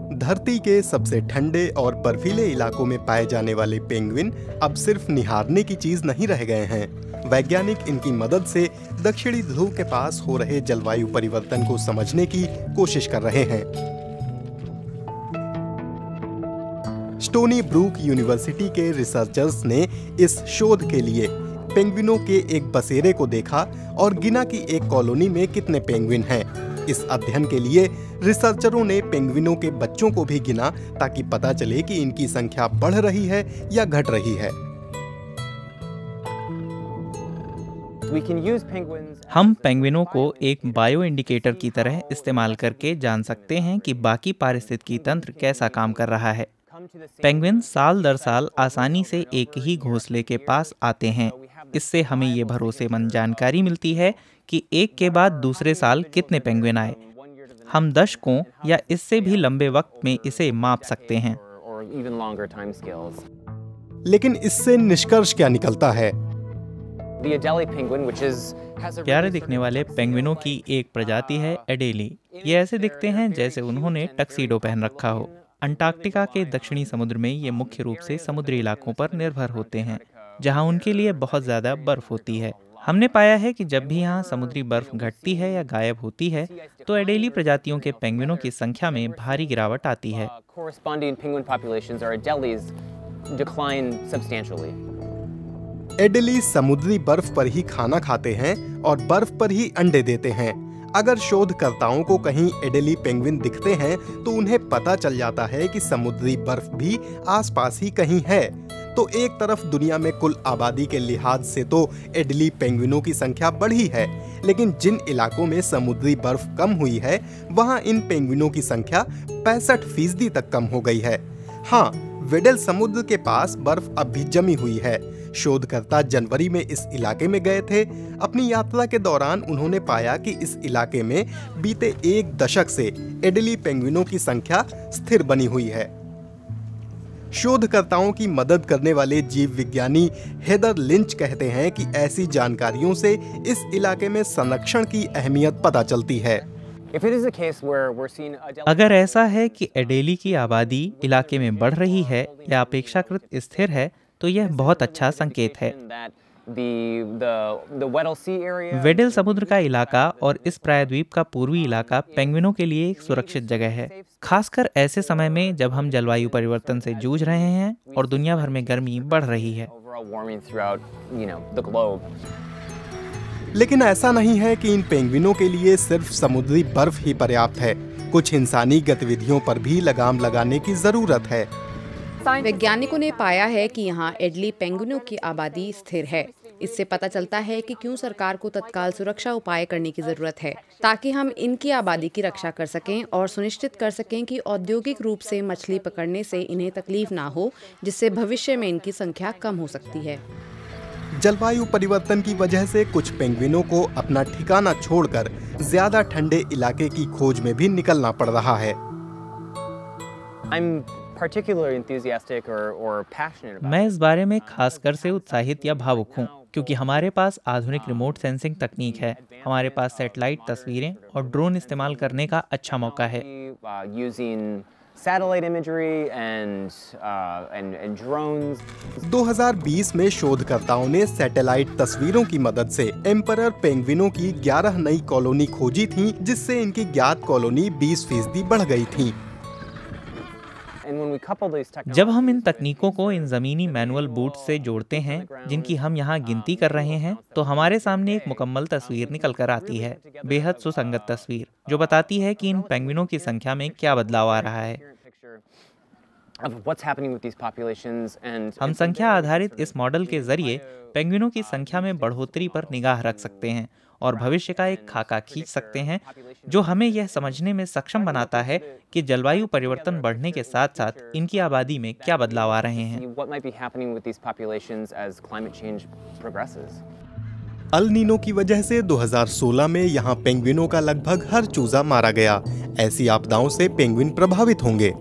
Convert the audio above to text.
धरती के सबसे ठंडे और बर्फीले इलाकों में पाए जाने वाले पेंगुइन अब सिर्फ निहारने की चीज नहीं रह गए हैं। वैज्ञानिक इनकी मदद से दक्षिणी ध्रुव के पास हो रहे जलवायु परिवर्तन को समझने की कोशिश कर रहे हैं। स्टोनी ब्रूक यूनिवर्सिटी के रिसर्चर्स ने इस शोध के लिए पेंगुइनों के एक बसेरे को देखा और गिना कि एक कॉलोनी में कितने पेंगुइन हैं। इस अध्ययन के लिए रिसर्चरों ने पेंगुइनों के बच्चों को भी गिना ताकि पता चले कि इनकी संख्या बढ़ रही है या घट रही है। हम पेंगुइनों को एक बायो इंडिकेटर की तरह इस्तेमाल करके जान सकते हैं कि बाकी पारिस्थितिकी तंत्र कैसा काम कर रहा है। पेंगुइन साल दर साल आसानी से एक ही घोंसले के पास आते हैं। इससे हमें ये भरोसेमंद जानकारी मिलती है कि एक के बाद दूसरे साल कितने पेंगुइन आए। हम दशकों या इससे भी लंबे वक्त में इसे माप सकते हैं। लेकिन इससे निष्कर्ष क्या निकलता है? प्यारे दिखने वाले पेंगुइनों की एक प्रजाति है एडेली। ये ऐसे दिखते हैं जैसे उन्होंने टक्सीडो पहन रखा हो। अंटार्कटिका के दक्षिणी समुद्र में ये मुख्य रूप से समुद्री इलाकों पर निर्भर होते हैं, जहां उनके लिए बहुत ज़्यादा बर्फ होती है। हमने पाया है कि जब भी यहाँ समुद्री बर्फ घटती है या गायब होती है तो एडेली प्रजातियों के पेंगुइनों की संख्या में भारी गिरावट आती है। एडेली समुद्री बर्फ पर ही खाना खाते हैं और बर्फ पर ही अंडे देते हैं। अगर शोधकर्ताओं को कहीं एडेली पेंगुइन दिखते हैं तो उन्हें पता चल जाता है कि समुद्री बर्फ भी आसपास ही कहीं है। तो एक तरफ दुनिया में कुल आबादी के लिहाज से तो एडेली पेंगुइनों की संख्या बढ़ी है, लेकिन जिन इलाकों में समुद्री बर्फ कम हुई है वहां इन पेंगुइनों की संख्या 65% तक कम हो गई है। हाँ, वेडल समुद्र के पास बर्फ अब भी जमी हुई है। शोधकर्ता जनवरी में इस इलाके में गए थे। अपनी यात्रा के दौरान उन्होंने पाया कि इस इलाके में बीते एक दशक से एडेली पेंगुइनों की संख्या स्थिर बनी हुई है। शोधकर्ताओं की मदद करने वाले जीव विज्ञानी हेदर लिंच कहते हैं कि ऐसी जानकारियों से इस इलाके में संरक्षण की अहमियत पता चलती है। अगर ऐसा है कि एडेली की आबादी इलाके में बढ़ रही है या अपेक्षाकृत स्थिर है तो यह बहुत अच्छा संकेत है। वेडल समुद्र का इलाका और इस प्रायद्वीप का पूर्वी इलाका पेंगुइनों के लिए एक सुरक्षित जगह है, खासकर ऐसे समय में जब हम जलवायु परिवर्तन से जूझ रहे हैं और दुनिया भर में गर्मी बढ़ रही है। लेकिन ऐसा नहीं है कि इन पेंगुइनों के लिए सिर्फ समुद्री बर्फ ही पर्याप्त है। कुछ इंसानी गतिविधियों पर भी लगाम लगाने की जरूरत है। वैज्ञानिकों ने पाया है कि यहाँ एडेली पेंगुइनों की आबादी स्थिर है। इससे पता चलता है कि क्यों सरकार को तत्काल सुरक्षा उपाय करने की जरूरत है, ताकि हम इनकी आबादी की रक्षा कर सकें और सुनिश्चित कर सकें कि औद्योगिक रूप से मछली पकड़ने से इन्हें तकलीफ ना हो, जिससे भविष्य में इनकी संख्या कम हो सकती है। जलवायु परिवर्तन की वजह से कुछ पेंगुइनों को अपना ठिकाना छोड़कर ज्यादा ठंडे इलाके की खोज में भी निकलना पड़ रहा है। मैं इस बारे में खासकर से उत्साहित या भावुक हूँ, क्योंकि हमारे पास आधुनिक रिमोट सेंसिंग तकनीक है। हमारे पास सैटेलाइट तस्वीरें और ड्रोन इस्तेमाल करने का अच्छा मौका है। Satellite imagery and drones. 2020 में शोधकर्ताओं ने सैटेलाइट तस्वीरों की मदद से एम्परर पेंगुइनों की 11 नई कॉलोनी खोजी थी, जिससे इनकी ज्ञात कॉलोनी 20% बढ़ गई थी। जब हम इन तकनीकों को इन जमीनी मैनुअल बूट्स से जोड़ते हैं, जिनकी हम यहाँ गिनती कर रहे हैं, तो हमारे सामने एक मुकम्मल तस्वीर निकल कर आती है। बेहद सुसंगत तस्वीर जो बताती है कि इन पेंगुइनों की संख्या में क्या बदलाव आ रहा है। हम संख्या आधारित इस मॉडल के जरिए पेंगुइनों की संख्या में बढ़ोतरी पर निगाह रख सकते हैं और भविष्य का एक खाका खींच सकते हैं, जो हमें यह समझने में सक्षम बनाता है कि जलवायु परिवर्तन बढ़ने के साथ साथ इनकी आबादी में क्या बदलाव आ रहे हैं। अल नीनो की वजह से 2016 में यहाँ पेंगुइनों का लगभग हर चूजा मारा गया। ऐसी आपदाओं से पेंगुइन प्रभावित होंगे।